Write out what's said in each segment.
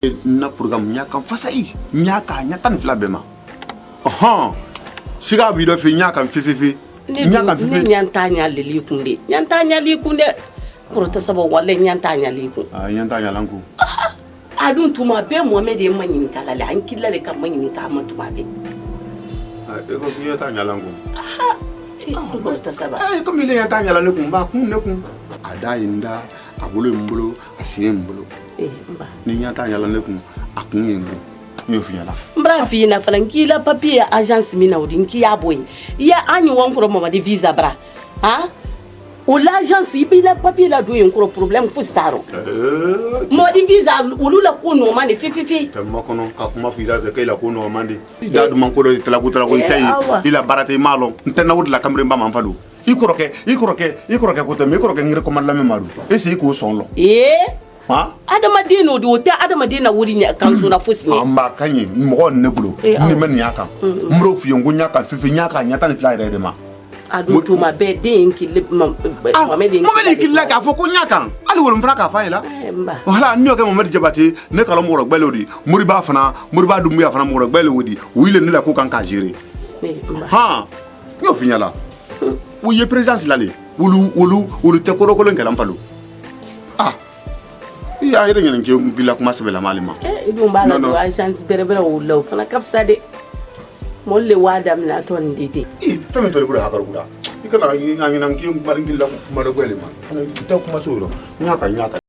na programme nyaka fasai nyaka nyata nfla bema siga bi do fi nyaka fififi nyaka fifi nyanta nyali kunde nyanta nyali kunde porta sabo wala nyanta nyali kun nyanta nyalanku adun tuma be Mohamed e manyin kala la an killa le kam manyin ka ma tuma be e ko nyanta nyalanku porta saba ko mi le nyanta nyalanku ba kun ne kun ada inda abulo mbolo asiye mbolo ni nyanta nyalanku akun yengu nyo finyala mbra fi na falankila papier agence mina odin ki aboy ya anyi won ko mama de visa bra o l'agence ibi la papier la do yen ko problème fu staro mo di visa ulula ko no mande fififi tamma kono ka kuma fi da kai la ko no mande da du man ko do tala ko tay ila barate malo ntana wud la kamre mba man falu ikoroke ko tammi ikoroke ngire ko man la me maru esi ko sonlo adama dino do te adama dina wuri nya kan so na fosni amba kanyi mo ne bulo ni men nyaka mro fi ngo nyaka fifi nyaka nyata ni fly rede ma adu to ma be den ki Mohamed ki la ka fo ko nyaka ali wol mfra ka fa ila wala nyo ke Mohamed jabati ne kala mo rogbelo di muri ba dumbu ya fana mo rogbelo wodi wile ni la ko kan ka jere nyo finyala wo ye présence la le wulu te ko ko len kala mfalo ya ire ngene ke ngila kuma sebela malima idum ba do agence berebere wo law fana kafsa de molle wada mina ton dite feme to le bura hakar bura ikana ngani nan ke ngbar ngila kuma do gwele ma ta kuma suro nyaka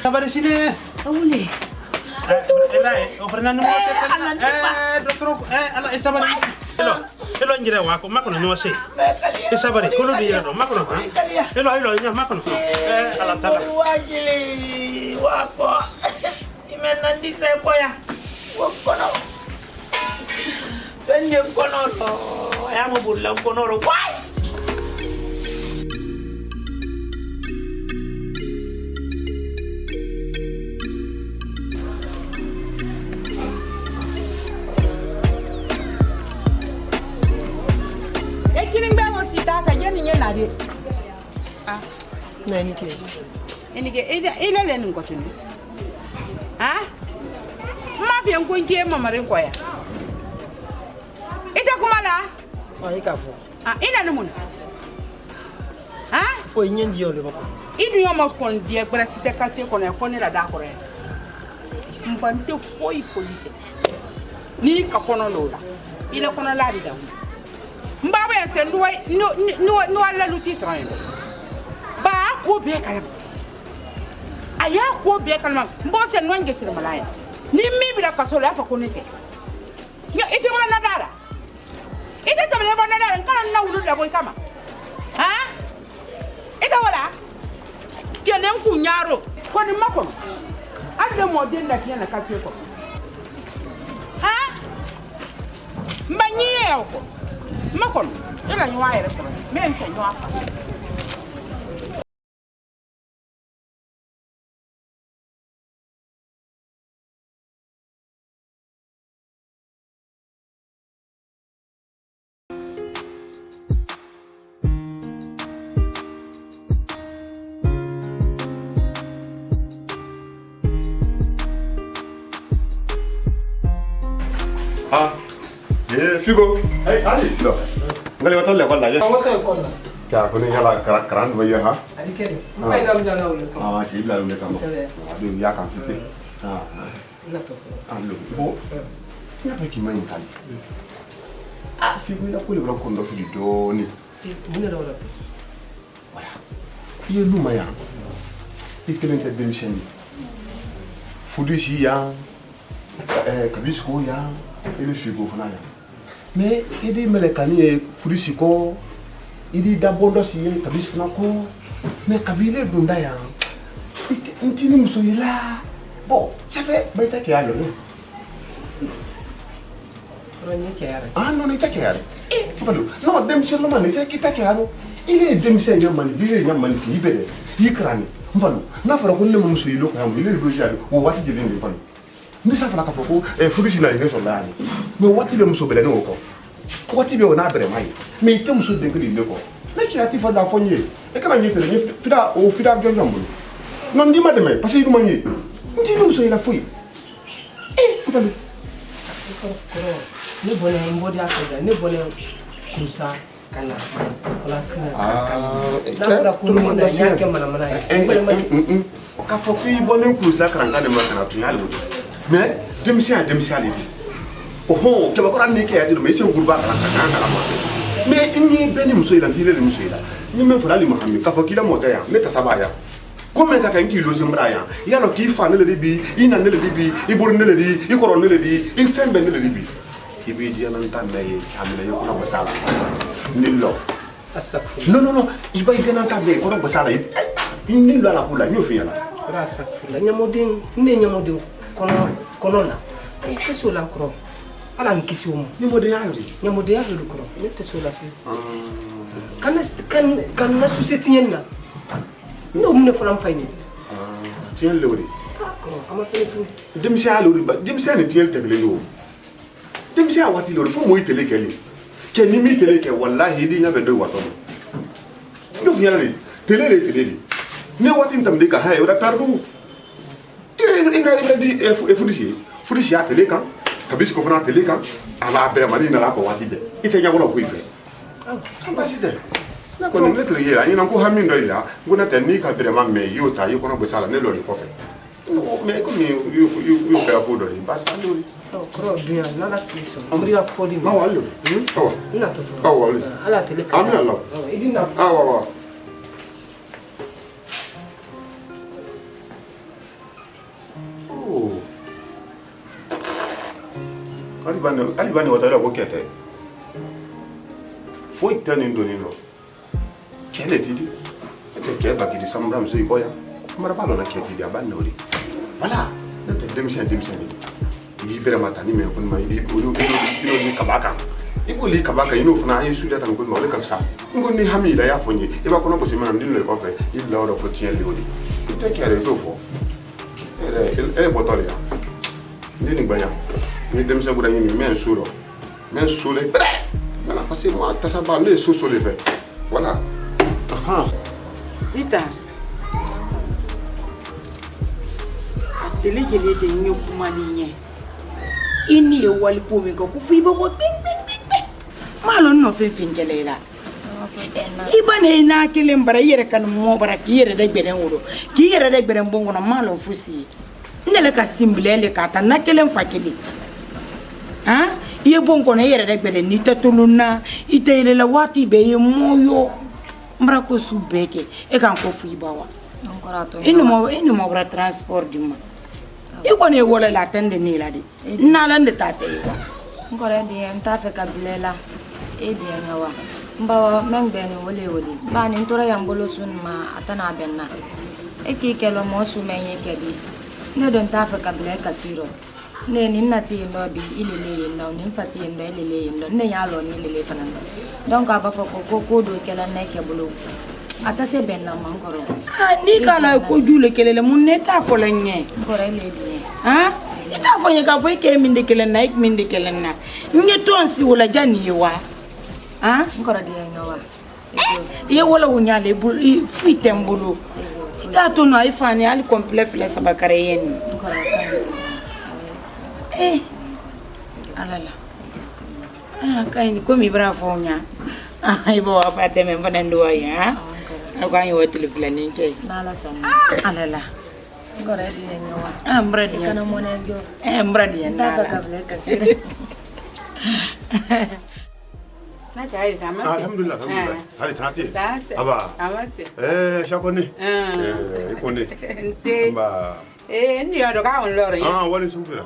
sabari sini. Boleh. Fernando doctor sabari. Hello njire wako makono ni wase. Sabari kono di yado makono. Hello nya makono. Ala tala. Wajili wako. Imenandi sepoya. Wokono. Tende kono to. Ayamo burla kono ro. Why? Adi. Ah. Na ni ke. Ini ke ila le nin kotuni. Ha? Ma fi en kun ke mamarin koya. Ita kuma la? Ai ka fo. Ah, ina ne mun. Ha? Fo nyen di ole bako. Idu yo ma kon die grasite quartier kono e koni la da kore. Mbante foi police. Ni ka kono lola. Ile kono la di da. Mbaba ya se no ala luti sran. Ba ko be kala. Aya ko be kala. Mbo se no nge sir malaya. Ni mi bi da kaso la fa konete. Yo ite wala dara. Ite tamale wala dara kan na wulu da boy kama. Ha? Ite wala? Kenen ku nyaro. Ko ni makon. Ade mo den da kiyana ka ko. Ha? Mbanyie ko. Makon. Ila nywa yere ko. Me nche nywa fa. Ah, Figo. Hey, Ali, lo. Ngali wato le kolla ya. Awata kolla. Ka ko ni yala karan ba ya ha? Adi ke. Mai dam dala ole ko. Ah, ji la le kam. Adu ya kan fifi. Ah. Na to. Ah, lo. Bo. Ya pa ki mai kan. Ah, Figo ya ko le bra kondo fi do ni. Mun da wala. Voilà. Ye lu ma ya. Ikelen te demission. Fudusi ya. Kabisko ya. Ele Figo fana ya. Mais idi melekani e Fudusi ko. Idi dabondo si ye Kabis fana ko. Mais Kabile dunda ya. Ntini muso ila. Bon, ça fait baita ke alo. Ronye ke yare. Ah non, ita ke yare. Falo. Non, demission man ita kita ke alo. Ile demission nyamani, ile nyamani ti ibere. Yikrani. Falo. Na fara ko ne muso ilo ko am ile do jalo. O wati jeli ni falo. Ni sa fala ka fo ko Fudusi na ile so la ni. Mais wati be muso bele no ko. Wati be ona bere mai. Mais ite muso de ngeli le ko. Na ki ati fa da fonye. E kana nyete ni fida o fida gyo nyambo. Non di ma de mai parce que du manye. Ndi no so ila foi. Falo. Koro. Ne bone mbodi akaja, ne bone kusa kana. Kola kana. Ah, Na fura ko ni na nyake mana. Ka fo ko ibone kusa kan kan ma kana tunyale wo. Mais demission ali bi. Oh, ke ba ko ran ni ke ya di mais sen gurba kan kan la mo. Mais inni beni muso ila ndile le muso ila. Ni men fala li Muhammad ka fo kila mo ta ya, ne ta saba ya. Comme ka kan ki lo zembra ya. Ya lo ki fa ne le bi, ina ne le bi, ibur ne le di, ikoro ne le di, ifembe ne le bi. Ki bi di nan ta me kamile yo ko basala. Ni lo. Asakfu. Non, iba ide nan ta me ko basala. Ni lo la kula, ni o fi ya la. Kora asakfu. La nyamodin, ne nyamodin kono la. E keso la kro. Ala nkisi wo. Ni mo de ya ri. Nyamodin ya lu kro. Ne teso la fi. Kan na société yenna. No mun fa lam fayni. Tiens le wori. Ama fele tu. Demission a lori ba, demission ni tiens tegle yo. Demission a wati lori fo mo itele kele. Ke ni mi tele ke wallahi di nya be do wato. Do fi yale. Tele le tele di. Ne wati ntam de ka ha e ora tardu. Igra di Fudusi a tele kan. Kabis ko fana tele kan. Ala bere mani na la ko wati de. Ite nya wala ko ife. Ambassadeur. Na ko ne tele yela, ina ko hamin do ila. Ngona te ni ka bere ma me yo ta yo kono bosala ne lori ko fe. Mais comme you pay a food, basta lori. Oh, kro dunya na la kiso. Amri la fodi. Ma wallo. Oh. Ina to. Oh, wallo. Ala tele ka. Amin Allah. Oh, idina. Ah, wa. Oh. Ali bani wata ko kete. Foi tani ndoni no. Kele tidi. Ke ba ki di samram so ikoya. Mara balo na kete di aban nori. Voilà. Nte demission ni. Ibere matani me kun ma idi uru ni kabaka. Ibo li kabaka ino funa ayi su data kun ma le kafsa. Ngoni hamila ya fonye. Iba kono ko simana ndin le ko fe. Ibla oro ko tien le odi. Ite kere do fo. Ele botole ya. Ndini gbanya. Ni demission bu da ni men solo. Men solo. Voilà parce que moi ta sa ba le so le fait. Voilà. Sita. Tele kele de nyo kuma ni nye. Ini e wali ko mi ko ku fi bo ping ping ping ping. Malo no fe fin kele la. Ibane na kele mbara yere kan mo bara ki yere de gbeden woro. Ki yere de gbeden bongo na malo fusi. Ndele ka simblele ka ta na kele mfakeli. Ha? Iye bongo na yere de gbeden ni tatuluna itele la wati be ye moyo. Mbara ko su beke e kan ko fu ibawa. Inu mo bra transport di ma. Iko ne wala la tande ni la di. Na la nde ta fe wa. Ngore di en ta fe ka bilela. E di en wa. Mbawa mengbe ni wole. Ba ni ntora yambolo sun ma atana benna. E ki kelo mo su menye kedi. Ne don ta fe ka bile ka siro. Ne ni nati no bi ilele no ni fati no ilele no ne ya lo ni ilele fananda. Donc aba fo ko do kala ne ke bolo. Ata se benna mangoro. Ni kala ko jule kelele mun ne ta fo la nye. Ngore le di. Ha? Ita fo nye ka fo ke min de kelen na ik min de kelen na. Nye ton si wala jani wa. Ha? Ngore di ngawa. Ye wala wunya le bul fi tembulu. Ita to no ai fani ali complet fle sabakare yen. Alala. Kai ni ko mi bra fo nya. Ai bo afa te men fanan do ya. Ko an yo telefone ni ke. Nala sama. Alala. Ngore di ngawa. Mbra di. Kana mo na jo. Mbra di na. Ta ka bile ka sire. Na jai da masi. Alhamdulillah. Hali tanati. Dase. Aba. Amasi. Shakoni. Ikoni. Nse. Ba. Ni yo do ka on loro yi. Wani sufira.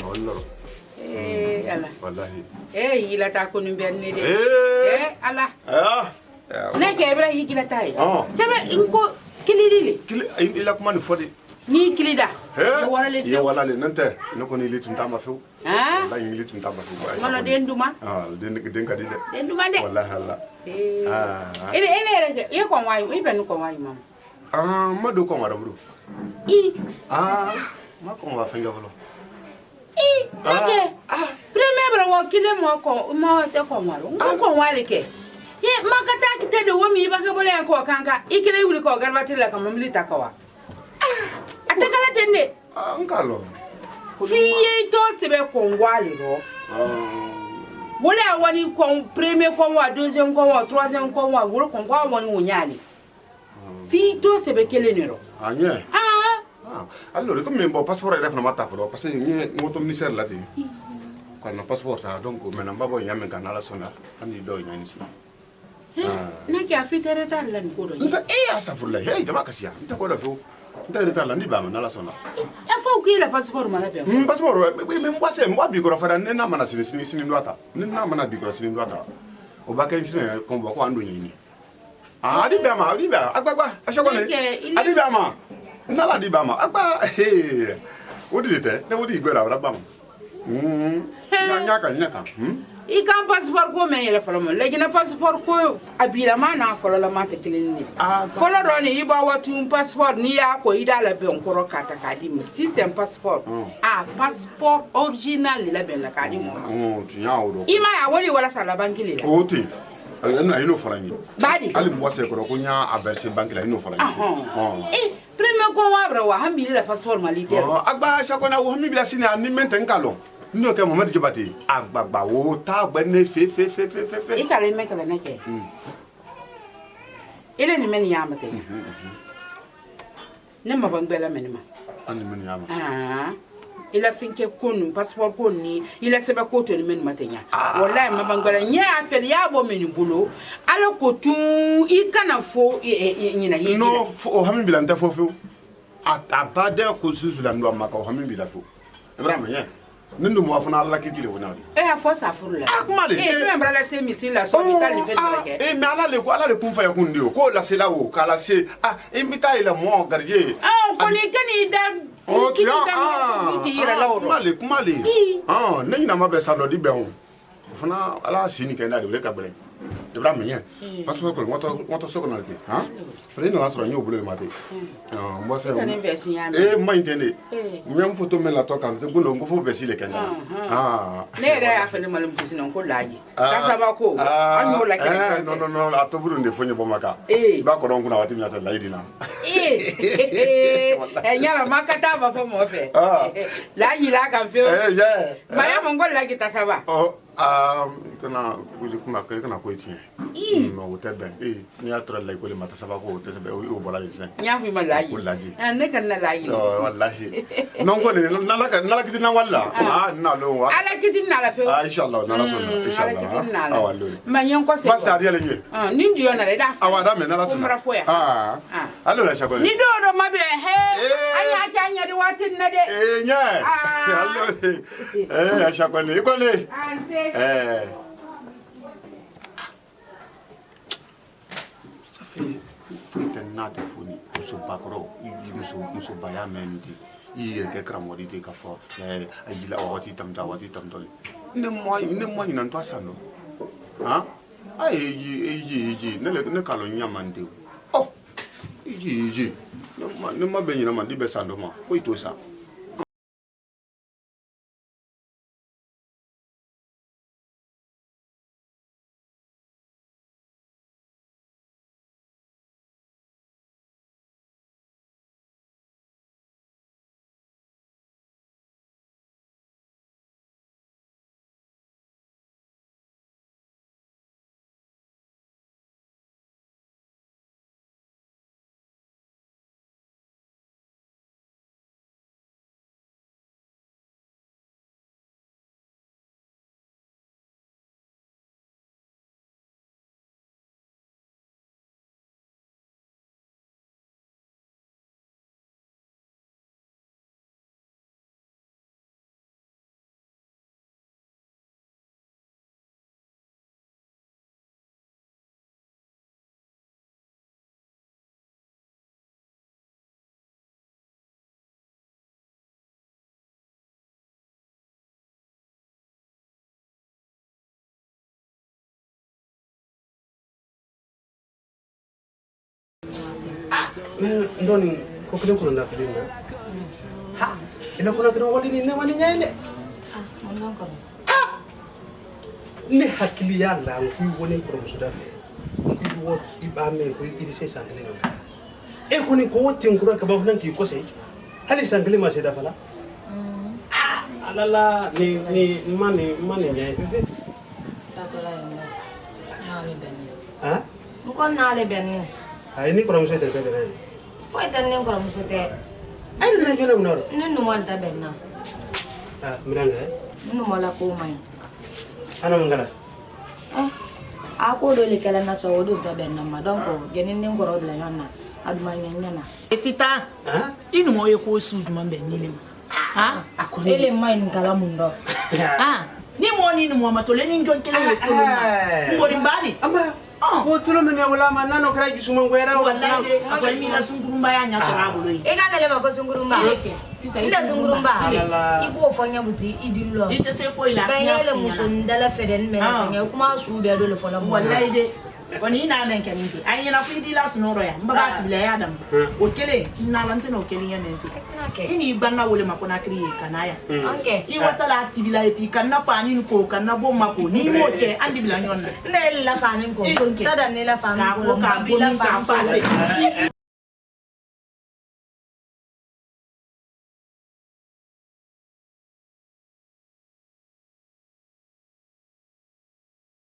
On loro. Ala. Wallahi. Yila ta ko ni ben ni de. Ala. Na ke bra yi kila tai. Sebe inko kilidili. Ila kuma ni fodi. Ni kilida. Ye wala le nante no ko ni litum tama fu. La yi litum tama fu. Mana den duma? Den ka dile. Den duma de. Wallahi Allah. Ele ye ko wayi, ibe ko wayi mam. Madu ko wada bro. Ma ko wa fenga volo. Okay. Premier bra wo kile mo te ko waro. Ko wale ke. Ye makata kite de wo mi ba ke bole ko kanka. Ikile wuli ko garbati la kam milita ko wa. Atakala tende. Ngalo. Fiye to sebe ko ngwale ro. Wole wani ko premier ko wa deuxième ko wa troisième ko wa wuro ko ngwa woni wonyale. Fi to sebe kele ni ro. Anye. Allora, come un passeport è una matafolo, perché io molto ministero là ti. Quando passport donc me non babo nyame kanala sona, andi do nyani si. Na ki afitere tar lan ko do. Nta asafulla, da makasia. Nta ko do fu. Nta reta lan di ba nala sona. Fo ki la passport mala be. Passport, me mwase mwa bi ko fara nena mana sini ndwata. Nena mana bi ko sini ndwata. O ba kan sini ko bo ko andu nyini. Adi ba ma, agbagba, ashakone. Adi ba ma. Nala di bama agba odi te ne odi igbera ora bama nyaka I kan passport ko men yele folo mo legi na passport ko abira ma na folo la mate kilin ni folo do ni iba watu passport ni ya ko ida la be onkoro kata kadi mo system passport passport original la be la kadi mo tinya odo ima ya woni wala sala bankili la oti ana ino farani badi ali mwase ko ko nya averse bank la ino farani premier ko wabra wa hambili la passport militaire agba shakona wo hami bila sini ani mente nkalo nno ke Mohamed Jabati agbagba wo ta gbe ne fe ikale mekala nake ile ni men yamate ne mabangela menima ani men yama ila finke konu passport koni ila seba ko to ni men matenya wallahi mabangela nya afel ya bo men bulo ala ko tu ikana fo nyina yi no o hami bila nta fo atabade ko susula ndo maka o hami bila fo ibrahim ye nindu mo afuna alla kitile wona a fo sa furula kumale membra la se misil la so vital ni fe mais ala le kun fa yakun dio ko la se la wo kala se invita ile mo gardie ko ni kani da tu kumale nina mabe sa do di be ho funa ala sini kenda de le ka bele Ibra me yen. Passport ko moto so ko na te. Ha? Pre na so nyo bulo ma te. Mbo se. Ma intende. Mwe photo me la to kan se bulo ngo fo vesi le kenya. Ne re ya fene malum tisi non ko laji. Ka sama ko. Anyo la kenya. No, atoburu ne fonye bomaka. Ba ko ron kuna wati mi na se laidi na. Nyara makata ba fo mo fe. Laji la kan fe. Ba ya mongo la kita saba. Kana ko iti. No wote ben. Ni atra la ko le mata saba ko wote sebe o bola lisen. Nya fi ma laji. Ne kan na laji. Wallahi. Non ko ne na kiti na walla. Na lo wa. Ala kiti na la fe. Inshallah na la so inshallah. Ala kiti na la. Wallo. Ma nyon ko se. Ba sa dia le nye. Ni ndio na le da fa. Awada me na la so. Allo la shako. Ni do ma be he. Anya ka anya di watin na de. Nya. Allo. Shako ne ko le. Ça fait un an de folie. Muso bakoro, muso baya meniti. Il ke kramorite ka fo. Ayila wati tamda wati tamdol. Ne moi nan to sano. Hein? Ay ne kalo nyamande. Oh. Yi. Ne ma benyi na mandi be sando ma. Ko ito sa. Ndoni ko kile ko na filin na ha ina ko na filin wali ni ne mani nyaile ne hakili ya la ko woni ko musu da fe ko wo iba men ko idi se sangale no e ko ni ko tin ko ka ba nan ki ko sai hali sangale ma se da fala alala ni mani nyaile fe Tatola yendo. Mami beni. ha Muko na le beni. ai ni ko musu da be na Foi tanne ko musu te. ai na jona munaro Ni no mal ta benna. miranga Ni no mala ko mai. ana mangala Ako do le kala na so do ta benna ma donc geni ni ngoro bla yonna aduma nyanya na. Esita. Inu mo ye ko su duma be ni le. Ele mai ngala mundo. Ni mo ni mo matole ni njo kele ye ko na. Mbori mbali. Ama wo tulo mene wala ma nano kra gisu mango era wallahi de akwai mi na sungurumba ya nya so aburo yi. E ga na le ma ko sungurumba. Ida sungurumba. Ibo fonya buti idillo. Ite se foi la. Ba yele muso ndala feden men nya kuma su be do le fola. Wallahi de wani ina men keninki ai na fi di la sunoro ya mbaba ti bile ya dam o kele na lante no kele ya mensi ini banna wole makona kriye kanaya i wata la ti bila epi kanna fani ko kanna bo mako ni mo ke andi bila nyonna ne la fani ko tada ne la fani ko ka bila fani